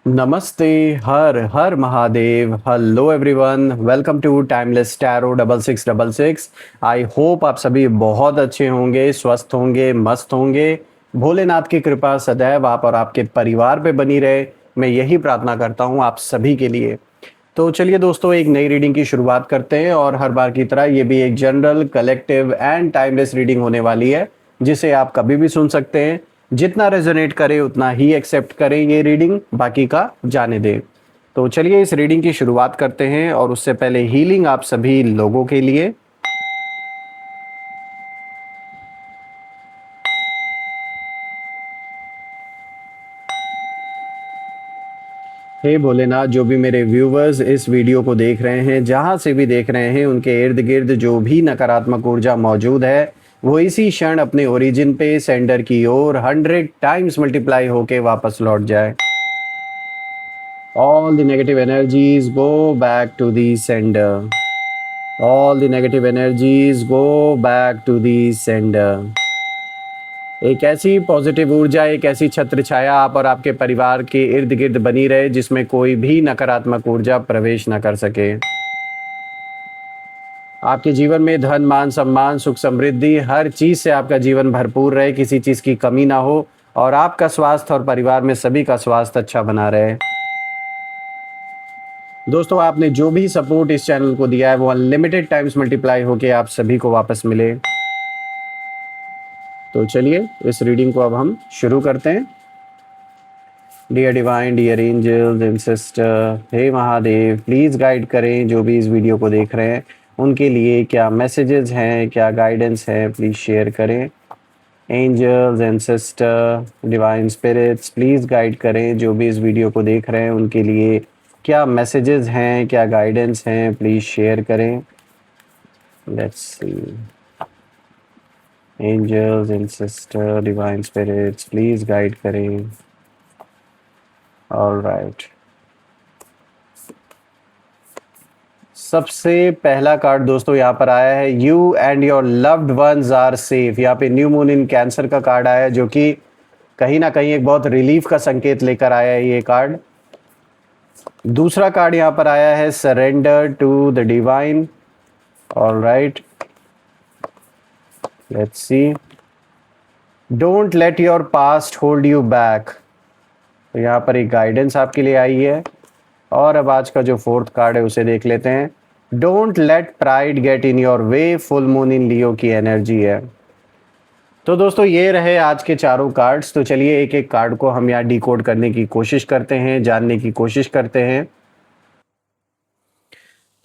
नमस्ते। हर हर Mahadev. Hello everyone, welcome to timeless tarot 6666। I hope आप सभी बहुत अच्छे होंगे, स्वस्थ होंगे, मस्त होंगे। भोलेनाथ की कृपा सदैव आप और आपके परिवार पे बनी रहे, मैं यही प्रार्थना करता हूँ आप सभी के लिए। तो चलिए दोस्तों, एक नई रीडिंग की शुरुआत करते हैं और हर बार की तरह ये भी एक general, collective and timeless reading होने वाली है, जिसे आप कभी भी सुन सकते हैं। जितना रेजोनेट करे उतना ही एक्सेप्ट करें ये रीडिंग, बाकी का जाने दें। तो चलिए इस रीडिंग की शुरुआत करते हैं और उससे पहले हीलिंग आप सभी लोगों के लिए। हे भोलेनाथ, जो भी मेरे व्यूवर्स इस वीडियो को देख रहे हैं, जहां से भी देख रहे हैं, उनके इर्द गिर्द जो भी नकारात्मक ऊर्जा मौजूद है वो इसी क्षण अपने ओरिजिन पे सेंडर की ओर 100 टाइम्स मल्टीप्लाई होके वापस लौट जाए। All the negative energies go back to the sender. All the negative energies go back to the sender. एक ऐसी पॉजिटिव ऊर्जा, एक ऐसी छत्र छाया आप और आपके परिवार के इर्द गिर्द बनी रहे, जिसमें कोई भी नकारात्मक ऊर्जा प्रवेश न कर सके। आपके जीवन में धन, मान, सम्मान, सुख, समृद्धि, हर चीज से आपका जीवन भरपूर रहे, किसी चीज की कमी ना हो और आपका स्वास्थ्य और परिवार में सभी का स्वास्थ्य अच्छा बना रहे। दोस्तों, आपने जो भी सपोर्ट इस चैनल को दिया है वो अनलिमिटेड टाइम्स मल्टीप्लाई होके आप सभी को वापस मिले। तो चलिए इस रीडिंग को अब हम शुरू करते हैं। Dear divine, dear angels and sister, हे महादेव, प्लीज़ गाइड करें जो भी इस वीडियो को देख रहे हैं, उनके लिए क्या मैसेजेस हैं, क्या गाइडेंस है, प्लीज़ शेयर करें। Angels and sister, divine spirits, please guide करें जो भी इस वीडियो को देख रहे हैं, उनके लिए क्या मैसेजेस हैं, क्या गाइडेंस हैं, प्लीज़ शेयर करें। Let's see. Angels and sister, divine spirits, please guide करें। ऑलराइट, सबसे पहला कार्ड दोस्तों यहाँ पर आया है, you and your loved ones are safe. यहाँ पे न्यू मून इन कैंसर का कार्ड आया है, जो कि कहीं ना कहीं एक बहुत रिलीफ का संकेत लेकर आया है ये कार्ड। दूसरा कार्ड यहाँ पर आया है, surrender to the divine. Alright, let's see. Don't let your past hold you back. तो यहाँ पर एक गाइडेंस आपके लिए आई है। और अब आज का जो फोर्थ कार्ड है उसे देख लेते हैं। Don't let pride get in your way. Full moon in Leo की एनर्जी है। तो दोस्तों, ये रहे आज के चारों कार्ड्स। तो चलिए एक एक कार्ड को हम यहाँ डिकोड करने की कोशिश करते हैं, जानने की कोशिश करते हैं।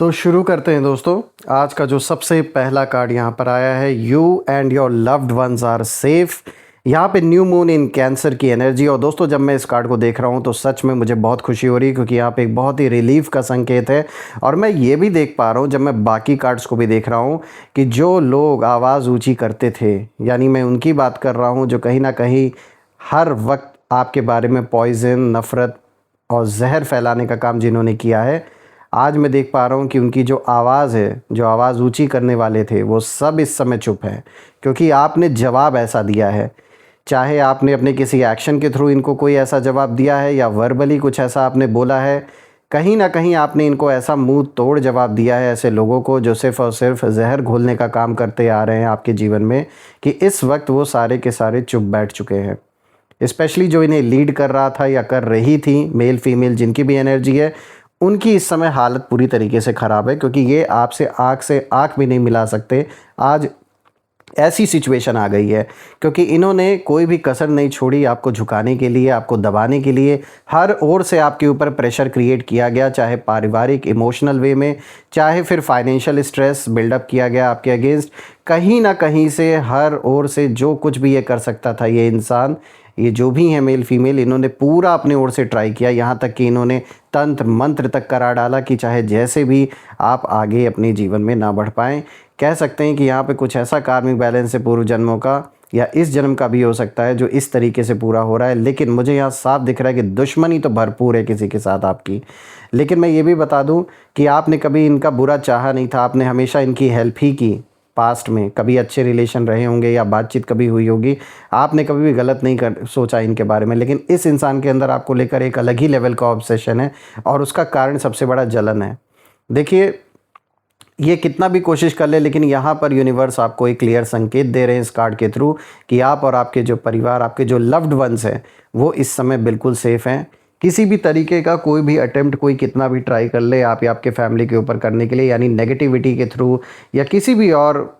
तो शुरू करते हैं दोस्तों। आज का जो सबसे पहला कार्ड यहाँ पर आया है, you and your loved ones are safe. यहाँ पे न्यू मून इन कैंसर की एनर्जी। और दोस्तों, जब मैं इस कार्ड को देख रहा हूँ तो सच में मुझे बहुत खुशी हो रही है, क्योंकि यहाँ पे एक बहुत ही रिलीफ का संकेत है। और मैं ये भी देख पा रहा हूँ, जब मैं बाकी कार्ड्स को भी देख रहा हूँ, कि जो लोग आवाज़ ऊंची करते थे, यानी मैं उनकी बात कर रहा हूँ, जो कहीं ना कहीं हर वक्त आपके बारे में पॉइजन, नफ़रत और जहर फैलाने का काम जिन्होंने किया है, आज मैं देख पा रहा हूँ कि उनकी जो आवाज़ है, जो आवाज़ ऊंची करने वाले थे, वो सब इस समय चुप हैं। क्योंकि आपने जवाब ऐसा दिया है, चाहे आपने अपने किसी एक्शन के थ्रू इनको कोई ऐसा जवाब दिया है या वर्बली कुछ ऐसा आपने बोला है, कहीं ना कहीं आपने इनको ऐसा मुंह तोड़ जवाब दिया है, ऐसे लोगों को जो सिर्फ़ और सिर्फ जहर घोलने का काम करते आ रहे हैं आपके जीवन में, कि इस वक्त वो सारे के सारे चुप बैठ चुके हैं। स्पेशली जो इन्हें लीड कर रहा था या कर रही थी, मेल फीमेल जिनकी भी एनर्जी है, उनकी इस समय हालत पूरी तरीके से ख़राब है, क्योंकि ये आपसे आँख भी नहीं मिला सकते। आज ऐसी सिचुएशन आ गई है, क्योंकि इन्होंने कोई भी कसर नहीं छोड़ी आपको झुकाने के लिए, आपको दबाने के लिए। हर ओर से आपके ऊपर प्रेशर क्रिएट किया गया, चाहे पारिवारिक इमोशनल वे में, चाहे फिर फाइनेंशियल स्ट्रेस बिल्डअप किया गया आपके अगेंस्ट। कहीं ना कहीं से, हर ओर से जो कुछ भी ये कर सकता था ये इंसान, ये जो भी हैं मेल फीमेल, इन्होंने पूरा अपने ओर से ट्राई किया। यहाँ तक कि इन्होंने तंत्र मंत्र तक करा डाला कि चाहे जैसे भी आप आगे अपने जीवन में ना बढ़ पाएँ। कह सकते हैं कि यहाँ पे कुछ ऐसा कार्मिक बैलेंस है पूर्व जन्मों का, या इस जन्म का भी हो सकता है, जो इस तरीके से पूरा हो रहा है। लेकिन मुझे यहाँ साफ दिख रहा है कि दुश्मनी तो भरपूर है किसी के साथ आपकी। लेकिन मैं ये भी बता दूँ कि आपने कभी इनका बुरा चाहा नहीं था, आपने हमेशा इनकी हेल्प ही की। पास्ट में कभी अच्छे रिलेशन रहे होंगे या बातचीत कभी हुई होगी, आपने कभी भी गलत नहीं कर सोचा इनके बारे में, लेकिन इस इंसान के अंदर आपको लेकर एक अलग ही लेवल का ऑब्सेशन है और उसका कारण सबसे बड़ा जलन है। देखिए, ये कितना भी कोशिश कर ले, लेकिन यहाँ पर यूनिवर्स आपको एक क्लियर संकेत दे रहे हैं इस कार्ड के थ्रू कि आप और आपके जो परिवार, आपके जो लव्ड वंस हैं, वो इस समय बिल्कुल सेफ़ हैं। किसी भी तरीके का कोई भी अटेम्प्ट कोई कितना भी ट्राई कर ले आप या आपके फैमिली के ऊपर करने के लिए, यानी नेगेटिविटी के थ्रू या किसी भी और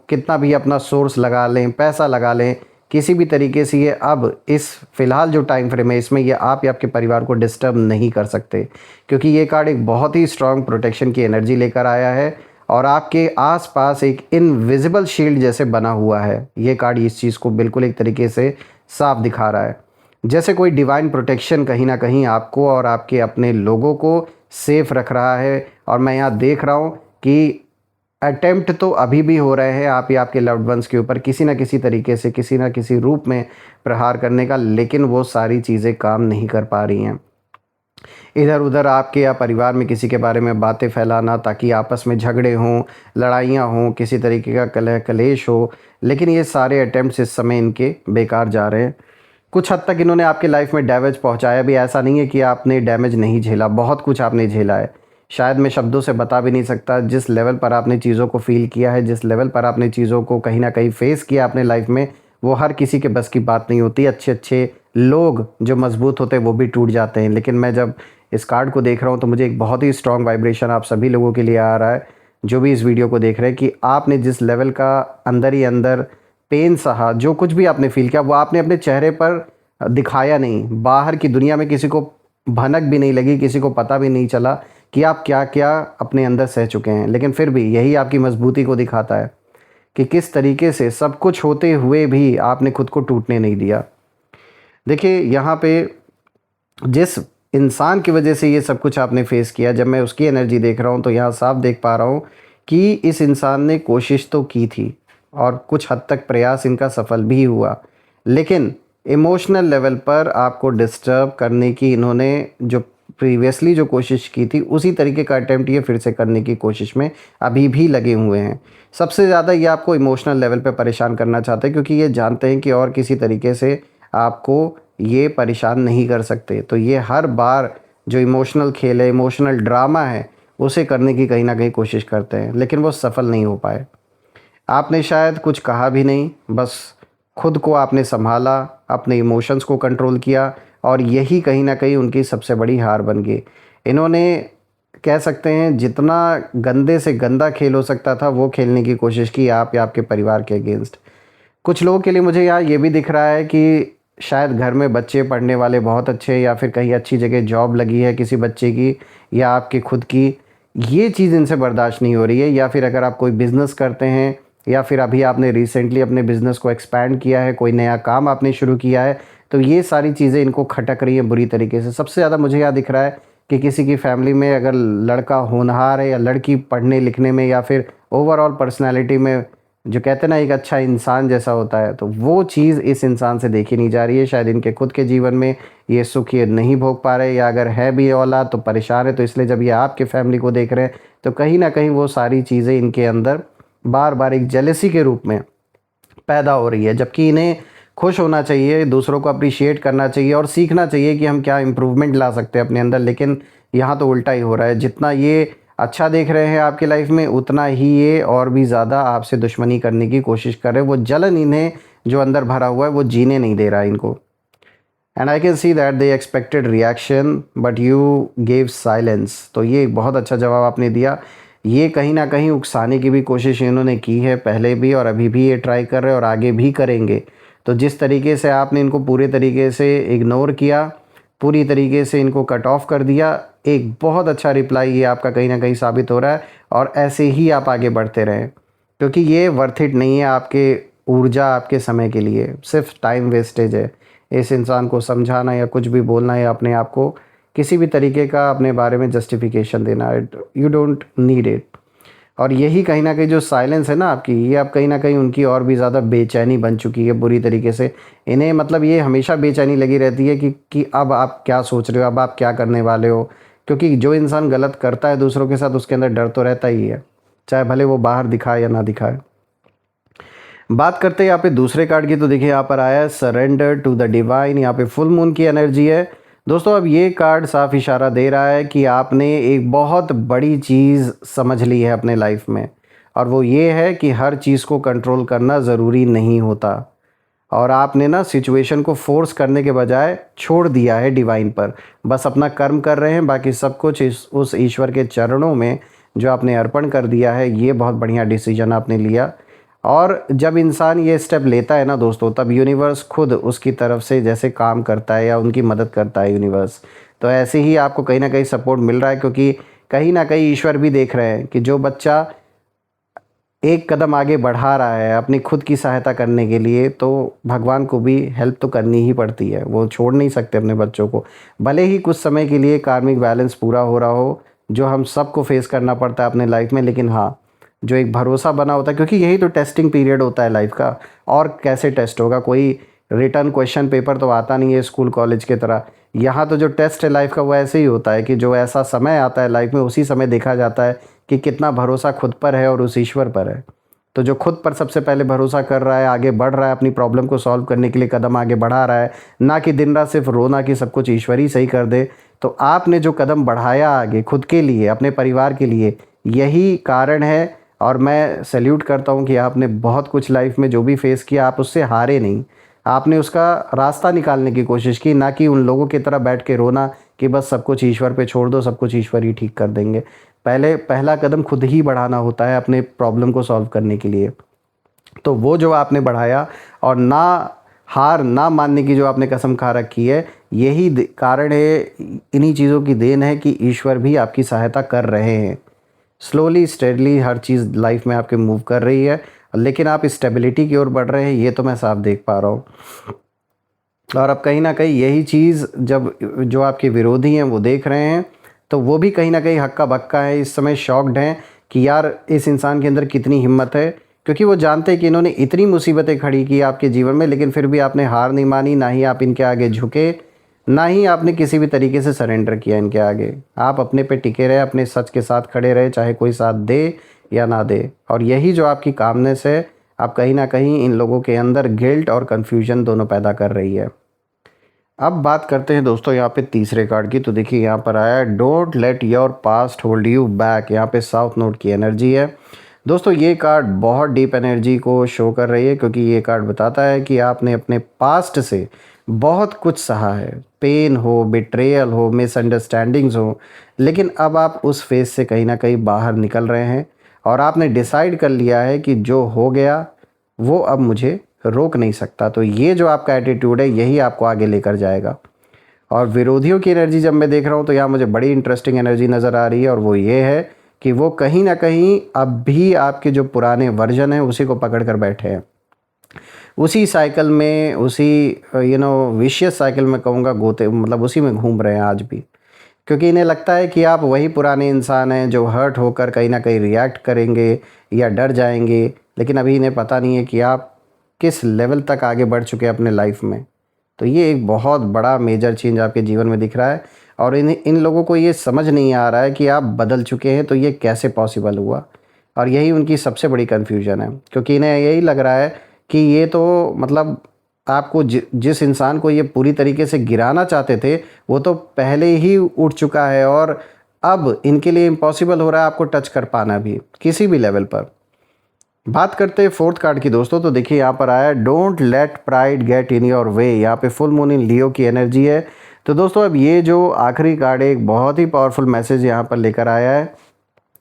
कितना भी अपना सोर्स लगा लें, पैसा लगा लें, किसी भी तरीके से ये अब इस फ़िलहाल जो टाइम फ्रेम है इसमें ये आप या आपके परिवार को डिस्टर्ब नहीं कर सकते, क्योंकि ये कार्ड एक बहुत ही स्ट्रॉन्ग प्रोटेक्शन की एनर्जी लेकर आया है और आपके आसपास एक इनविजिबल शील्ड जैसे बना हुआ है। ये कार्ड इस चीज़ को बिल्कुल एक तरीके से साफ दिखा रहा है, जैसे कोई डिवाइन प्रोटेक्शन कहीं ना कहीं आपको और आपके अपने लोगों को सेफ़ रख रहा है। और मैं यहाँ देख रहा हूँ कि अटेम्प्ट तो अभी भी हो रहे हैं आप या आपके लव्ड वंस के ऊपर किसी न किसी तरीके से, किसी न किसी रूप में प्रहार करने का, लेकिन वो सारी चीज़ें काम नहीं कर पा रही हैं। इधर उधर आपके या परिवार में किसी के बारे में बातें फैलाना ताकि आपस में झगड़े हों, लड़ाइयाँ हों, किसी तरीके का कलह कलेश हो, लेकिन ये सारे अटेम्प्ट्स इस समय इनके बेकार जा रहे हैं। कुछ हद तक इन्होंने आपके लाइफ में डैमेज पहुंचाया भी, ऐसा नहीं है कि आपने डैमेज नहीं झेला, बहुत कुछ आपने झेला है। शायद मैं शब्दों से बता भी नहीं सकता जिस लेवल पर आपने चीज़ों को फ़ील किया है, जिस लेवल पर आपने चीज़ों को कहीं ना कहीं फेस किया अपने लाइफ में, वो हर किसी के बस की बात नहीं होती। अच्छे अच्छे लोग जो मजबूत होते हैं वो भी टूट जाते हैं। लेकिन मैं जब इस कार्ड को देख रहा हूँ तो मुझे एक बहुत ही स्ट्रॉन्ग वाइब्रेशन आप सभी लोगों के लिए आ रहा है जो भी इस वीडियो को देख रहे हैं, कि आपने जिस लेवल का अंदर ही अंदर पेन सहा, जो कुछ भी आपने फील किया वो आपने अपने चेहरे पर दिखाया नहीं, बाहर की दुनिया में किसी को भनक भी नहीं लगी, किसी को पता भी नहीं चला कि आप क्या क्या अपने अंदर सह चुके हैं। लेकिन फिर भी यही आपकी मजबूती को दिखाता है कि किस तरीके से सब कुछ होते हुए भी आपने खुद को टूटने नहीं दिया। देखिए, यहाँ पे जिस इंसान की वजह से ये सब कुछ आपने फेस किया, जब मैं उसकी एनर्जी देख रहा हूँ तो यहाँ साफ देख पा रहा हूँ कि इस इंसान ने कोशिश तो की थी और कुछ हद तक प्रयास इनका सफल भी हुआ, लेकिन इमोशनल लेवल पर आपको डिस्टर्ब करने की इन्होंने जो प्रीवियसली जो कोशिश की थी उसी तरीके का अटेम्प्ट ये फिर से करने की कोशिश में अभी भी लगे हुए हैं। सबसे ज़्यादा ये आपको इमोशनल लेवल पे परेशान करना चाहते हैं, क्योंकि ये जानते हैं कि और किसी तरीके से आपको ये परेशान नहीं कर सकते। तो ये हर बार जो इमोशनल खेल है, इमोशनल ड्रामा है, उसे करने की कहीं ना कहीं कोशिश करते हैं, लेकिन वो सफल नहीं हो पाए। आपने शायद कुछ कहा भी नहीं, बस खुद को आपने संभाला, अपने इमोशंस को कंट्रोल किया और यही कहीं ना कहीं उनकी सबसे बड़ी हार बन गई। इन्होंने कह सकते हैं जितना गंदे से गंदा खेल हो सकता था वो खेलने की कोशिश की आप या आपके परिवार के अगेंस्ट। कुछ लोगों के लिए मुझे यहाँ ये भी दिख रहा है कि शायद घर में बच्चे पढ़ने वाले बहुत अच्छे, या फिर कहीं अच्छी जगह जॉब लगी है किसी बच्चे की या आपके खुद की, ये चीज़ इनसे बर्दाश्त नहीं हो रही है। या फिर अगर आप कोई बिज़नेस करते हैं या फिर अभी आपने रिसेंटली अपने बिज़नेस को एक्सपैंड किया है, कोई नया काम आपने शुरू किया है, तो ये सारी चीज़ें इनको खटक रही हैं बुरी तरीके से। सबसे ज़्यादा मुझे यहाँ दिख रहा है कि किसी की फैमिली में अगर लड़का होनहार है या लड़की पढ़ने लिखने में या फिर ओवरऑल पर्सनैलिटी में, जो कहते हैं ना एक अच्छा इंसान जैसा होता है, तो वो चीज़ इस इंसान से देखी नहीं जा रही है। शायद इनके खुद के जीवन में ये सुख ये नहीं भोग पा रहे, या अगर है भी औलाद तो परेशान है, तो इसलिए जब ये आपके फैमिली को देख रहे हैं तो कहीं ना कहीं वो सारी चीज़ें इनके अंदर बार बार एक जेलसी के रूप में पैदा हो रही है। जबकि इन्हें खुश होना चाहिए, दूसरों को अप्रिशिएट करना चाहिए और सीखना चाहिए कि हम क्या इम्प्रूवमेंट ला सकते हैं अपने अंदर, लेकिन यहाँ तो उल्टा ही हो रहा है। जितना ये अच्छा देख रहे हैं आपकी लाइफ में, उतना ही ये और भी ज़्यादा आपसे दुश्मनी करने की कोशिश कर रहे हैं। वो जलन इन्हें जो अंदर भरा हुआ है वो जीने नहीं दे रहा है इनको। And I can see that they expected reaction but you gave silence. तो ये एक बहुत अच्छा जवाब आपने दिया। ये कहीं ना कहीं उकसाने की भी कोशिश इन्होंने की है पहले भी, और अभी भी ये ट्राई कर रहे हैं और आगे भी करेंगे। तो जिस तरीके से आपने इनको पूरे तरीके से इग्नोर किया, पूरी तरीके से इनको कट ऑफ कर दिया, एक बहुत अच्छा रिप्लाई ये आपका कहीं ना कहीं साबित हो रहा है। और ऐसे ही आप आगे बढ़ते रहें, क्योंकि ये वर्थ इट नहीं है आपके ऊर्जा, आपके समय के लिए सिर्फ टाइम वेस्टेज है। इस इंसान को समझाना या कुछ भी बोलना या अपने आप को किसी भी तरीके का अपने बारे में जस्टिफिकेशन देना, यू डोंट नीड इट। और यही कहीं ना कहीं जो साइलेंस है ना आपकी, ये अब कहीं ना कहीं उनकी और भी ज़्यादा बेचैनी बन चुकी है बुरी तरीके से। इन्हें मतलब ये हमेशा बेचैनी लगी रहती है कि अब आप क्या सोच रहे हो, अब आप क्या करने वाले हो। क्योंकि जो इंसान गलत करता है दूसरों के साथ, उसके अंदर डर तो रहता ही है, चाहे भले वो बाहर दिखाए या ना दिखाए। बात करते हैं यहाँ पे दूसरे कार्ड की, तो देखिए यहाँ पर आया है सरेंडर टू द डिवाइन। यहाँ पे फुल मून की एनर्जी है दोस्तों। अब ये कार्ड साफ इशारा दे रहा है कि आपने एक बहुत बड़ी चीज़ समझ ली है अपने लाइफ में, और वो ये है कि हर चीज़ को कंट्रोल करना ज़रूरी नहीं होता, और आपने ना सिचुएशन को फोर्स करने के बजाय छोड़ दिया है डिवाइन पर। बस अपना कर्म कर रहे हैं, बाकी सब कुछ उस ईश्वर के चरणों में जो आपने अर्पण कर दिया है। ये बहुत बढ़िया डिसीजन आपने लिया। और जब इंसान ये स्टेप लेता है ना दोस्तों, तब यूनिवर्स खुद उसकी तरफ से जैसे काम करता है या उनकी मदद करता है यूनिवर्स। तो ऐसे ही आपको कहीं ना कहीं सपोर्ट मिल रहा है, क्योंकि कहीं ना कहीं ईश्वर भी देख रहे हैं कि जो बच्चा एक कदम आगे बढ़ा रहा है अपनी खुद की सहायता करने के लिए, तो भगवान को भी हेल्प तो करनी ही पड़ती है। वो छोड़ नहीं सकते अपने बच्चों को, भले ही कुछ समय के लिए कार्मिक बैलेंस पूरा हो रहा हो, जो हम सबको फेस करना पड़ता है अपने लाइफ में। लेकिन हाँ, जो एक भरोसा बना होता है, क्योंकि यही तो टेस्टिंग पीरियड होता है लाइफ का। और कैसे टेस्ट होगा? कोई रिटर्न क्वेश्चन पेपर तो आता नहीं है स्कूल कॉलेज के तरह। यहाँ तो जो टेस्ट है लाइफ का वो ऐसे ही होता है कि जो ऐसा समय आता है लाइफ में, उसी समय देखा जाता है कि कितना भरोसा खुद पर है और उस ईश्वर पर है। तो जो खुद पर सबसे पहले भरोसा कर रहा है, आगे बढ़ रहा है, अपनी प्रॉब्लम को सॉल्व करने के लिए कदम आगे बढ़ा रहा है, ना कि दिन रात सिर्फ रोना कि सब कुछ ईश्वर ही सही कर दे। तो आपने जो कदम बढ़ाया आगे खुद के लिए, अपने परिवार के लिए, यही कारण है। और मैं सैल्यूट करता हूँ कि आपने बहुत कुछ लाइफ में जो भी फेस किया, आप उससे हारे नहीं। आपने उसका रास्ता निकालने की कोशिश की, ना कि उन लोगों की तरह बैठ के रोना कि बस सब कुछ ईश्वर पे छोड़ दो, सब कुछ ईश्वर ही ठीक कर देंगे। पहला कदम खुद ही बढ़ाना होता है अपने प्रॉब्लम को सॉल्व करने के लिए। तो वो जो आपने बढ़ाया, और ना हार ना मानने की जो आपने कसम खा रखी है, यही कारण है, इन्हीं चीज़ों की देन है कि ईश्वर भी आपकी सहायता कर रहे हैं। स्लोली स्टेडली हर चीज़ लाइफ में आपके मूव कर रही है, लेकिन आप स्टेबिलिटी की ओर बढ़ रहे हैं, ये तो मैं साफ देख पा रहा हूँ। और अब कहीं ना कहीं यही चीज़ जब जो आपके विरोधी हैं वो देख रहे हैं, तो वो भी कहीं ना कहीं हक्का बक्का है, इस समय शॉक्ड हैं कि यार इस इंसान के अंदर कितनी हिम्मत है। क्योंकि वो जानते हैं कि इन्होंने इतनी मुसीबतें खड़ी की आपके जीवन में, लेकिन फिर भी आपने हार नहीं मानी, ना ही आप इनके आगे झुके, ना ही आपने किसी भी तरीके से सरेंडर किया इनके आगे। आप अपने पे टिके रहे, अपने सच के साथ खड़े रहे, चाहे कोई साथ दे या ना दे। और यही जो आपकी कामनेस है, आप कहीं ना कहीं इन लोगों के अंदर गिल्ट और कन्फ्यूजन दोनों पैदा कर रही है। अब बात करते हैं दोस्तों यहाँ पे तीसरे कार्ड की। तो देखिए यहाँ पर आया है don't let your past hold you back. यहाँ पे साउथ नोड की एनर्जी है दोस्तों। ये कार्ड बहुत डीप एनर्जी को शो कर रही है, क्योंकि ये कार्ड बताता है कि आपने अपने पास्ट से बहुत कुछ सहा है। पेन हो, बिट्रेयल हो, मिसअंडरस्टैंडिंग्स हो, लेकिन अब आप उस फेज से कहीं ना कहीं बाहर निकल रहे हैं, और आपने डिसाइड कर लिया है कि जो हो गया वो अब मुझे रोक नहीं सकता। तो ये जो आपका एटीट्यूड है, यही आपको आगे लेकर जाएगा। और विरोधियों की एनर्जी जब मैं देख रहा हूँ, तो यहाँ मुझे बड़ी इंटरेस्टिंग एनर्जी नज़र आ रही है, और वो ये है कि वो कहीं ना कहीं अब भी आपके जो पुराने वर्जन हैं उसी को पकड़ कर बैठे हैं, उसी साइकिल में, उसी विशियस साइकिल में कहूँगा, गोते मतलब उसी में घूम रहे हैं आज भी। क्योंकि इन्हें लगता है कि आप वही पुराने इंसान हैं जो हर्ट होकर कहीं ना कहीं रिएक्ट करेंगे या डर जाएंगे, लेकिन अभी इन्हें पता नहीं है कि आप किस लेवल तक आगे बढ़ चुके हैं अपने लाइफ में। तो ये एक बहुत बड़ा मेजर चेंज आपके जीवन में दिख रहा है, और इन लोगों को ये समझ नहीं आ रहा है कि आप बदल चुके हैं, तो ये कैसे पॉसिबल हुआ। और यही उनकी सबसे बड़ी कन्फ्यूजन है, क्योंकि इन्हें यही लग रहा है कि ये तो मतलब आपको जिस इंसान को ये पूरी तरीके से गिराना चाहते थे, वो तो पहले ही उठ चुका है, और अब इनके लिए इम्पॉसिबल हो रहा है आपको टच कर पाना भी किसी भी लेवल पर। बात करते हैं फोर्थ कार्ड की दोस्तों। तो देखिए यहाँ पर आया don't let pride get in your वे। यहाँ पे फुल मून इन लियो की एनर्जी है। तो दोस्तों अब ये जो आखिरी कार्ड है, एक बहुत ही पावरफुल मैसेज यहाँ पर लेकर आया है।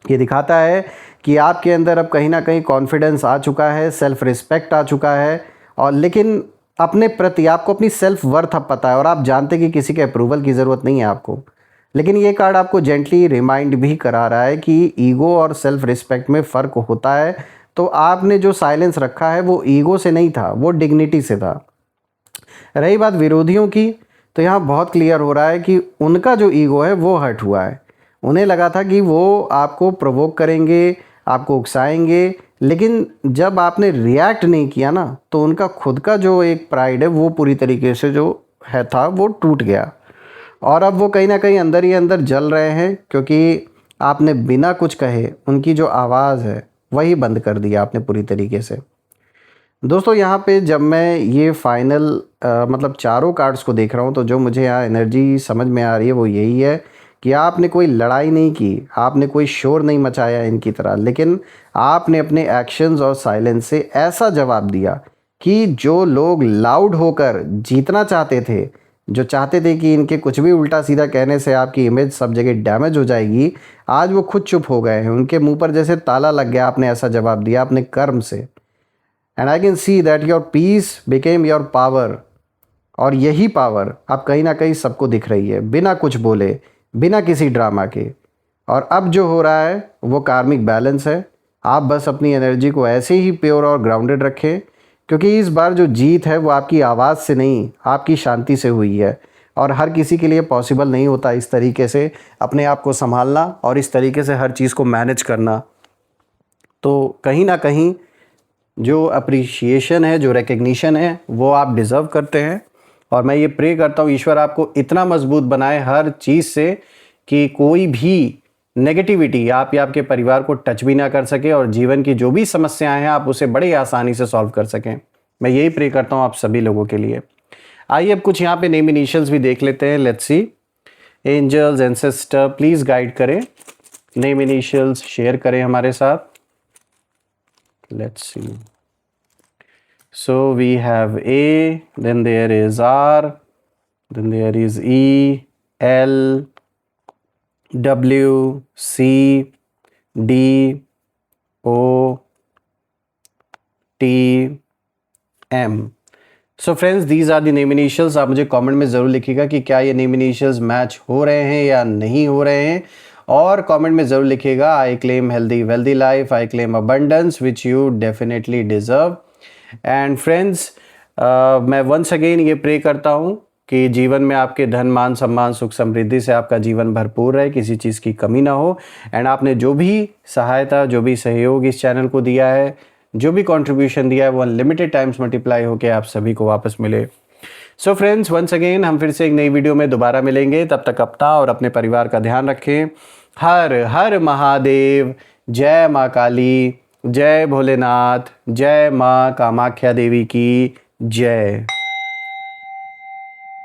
ये दिखाता है कि आपके अंदर अब कहीं ना कहीं कॉन्फिडेंस आ चुका है, सेल्फ रिस्पेक्ट आ चुका है, और लेकिन अपने प्रति आपको अपनी सेल्फ वर्थ अब पता है, और आप जानते कि किसी के अप्रूवल की ज़रूरत नहीं है आपको। लेकिन ये कार्ड आपको जेंटली रिमाइंड भी करा रहा है कि ईगो और सेल्फ रिस्पेक्ट में फ़र्क होता है। तो आपने जो साइलेंस रखा है वो ईगो से नहीं था, वो डिग्निटी से था। रही बात विरोधियों की, तो यहाँ बहुत क्लियर हो रहा है कि उनका जो ईगो है वो हर्ट हुआ है। उन्हें लगा था कि वो आपको प्रोवोक करेंगे, आपको उकसाएंगे, लेकिन जब आपने रिएक्ट नहीं किया ना, तो उनका खुद का जो एक प्राइड है वो पूरी तरीके से जो है था वो टूट गया। और अब वो कहीं ना कहीं अंदर ही अंदर जल रहे हैं, क्योंकि आपने बिना कुछ कहे उनकी जो आवाज़ है वही बंद कर दिया आपने पूरी तरीके से। दोस्तों यहाँ पे जब मैं ये फाइनल मतलब चारों कार्ड्स को देख रहा हूँ तो जो मुझे यहाँ एनर्जी समझ में आ रही है वो यही है कि आपने कोई लड़ाई नहीं की, आपने कोई शोर नहीं मचाया इनकी तरह, लेकिन आपने अपने एक्शंस और साइलेंस से ऐसा जवाब दिया कि जो लोग लाउड होकर जीतना चाहते थे, जो चाहते थे कि इनके कुछ भी उल्टा सीधा कहने से आपकी इमेज सब जगह डैमेज हो जाएगी, आज वो खुद चुप हो गए हैं। उनके मुंह पर जैसे ताला लग गया, आपने ऐसा जवाब दिया अपने कर्म से। And I can see that your peace became your power. और यही पावर अब कहीं ना कहीं सबको दिख रही है, बिना कुछ बोले, बिना किसी ड्रामा के। और अब जो हो रहा है वो कार्मिक बैलेंस है। आप बस अपनी एनर्जी को ऐसे ही प्योर और ग्राउंडेड रखें, क्योंकि इस बार जो जीत है वो आपकी आवाज़ से नहीं, आपकी शांति से हुई है। और हर किसी के लिए पॉसिबल नहीं होता इस तरीके से अपने आप को संभालना और इस तरीके से हर चीज़ को मैनेज करना। तो कहीं ना कहीं जो अप्रिशिएशन है, जो रिकग्निशन है, वो आप डिज़र्व करते हैं। और मैं ये प्रे करता हूँ ईश्वर आपको इतना मजबूत बनाए हर चीज़ से कि कोई भी नेगेटिविटी आप या आपके परिवार को टच भी ना कर सके, और जीवन की जो भी समस्याएं हैं आप उसे बड़ी आसानी से सॉल्व कर सकें। मैं यही प्रे करता हूँ आप सभी लोगों के लिए। आइए अब कुछ यहाँ पे नेम इनिशियल्स भी देख लेते हैं। Let's see. Angels, ancestor, please guide करें, नेम इनिशियल्स शेयर करें हमारे साथ। Let's see. So we have A, then there is R, then there is E, L, W, C, D, O, T, M. So friends, these are the name initials. आप मुझे comment में ज़रूर लिखिएगा कि क्या ये नेम इनिशियल्स मैच हो रहे हैं या नहीं हो रहे हैं, और कमेंट में ज़रूर लिखिएगा I claim healthy wealthy life, I claim abundance which you definitely deserve. And friends, मैं वंस अगेन ये प्रे करता हूँ कि जीवन में आपके धन, मान, सम्मान, सुख, समृद्धि से आपका जीवन भरपूर रहे, किसी चीज़ की कमी ना हो। एंड आपने जो भी सहायता, जो भी सहयोग इस चैनल को दिया है, जो भी कंट्रीब्यूशन दिया है, वो अनलिमिटेड टाइम्स मल्टीप्लाई होकर आप सभी को वापस मिले। सो फ्रेंड्स, वंस अगेन हम फिर से एक नई वीडियो में दोबारा मिलेंगे। तब तक अपना और अपने परिवार का ध्यान रखें। हर हर महादेव। जय माँ काली, जय भोलेनाथ, जय माँ कामाख्या देवी की जय।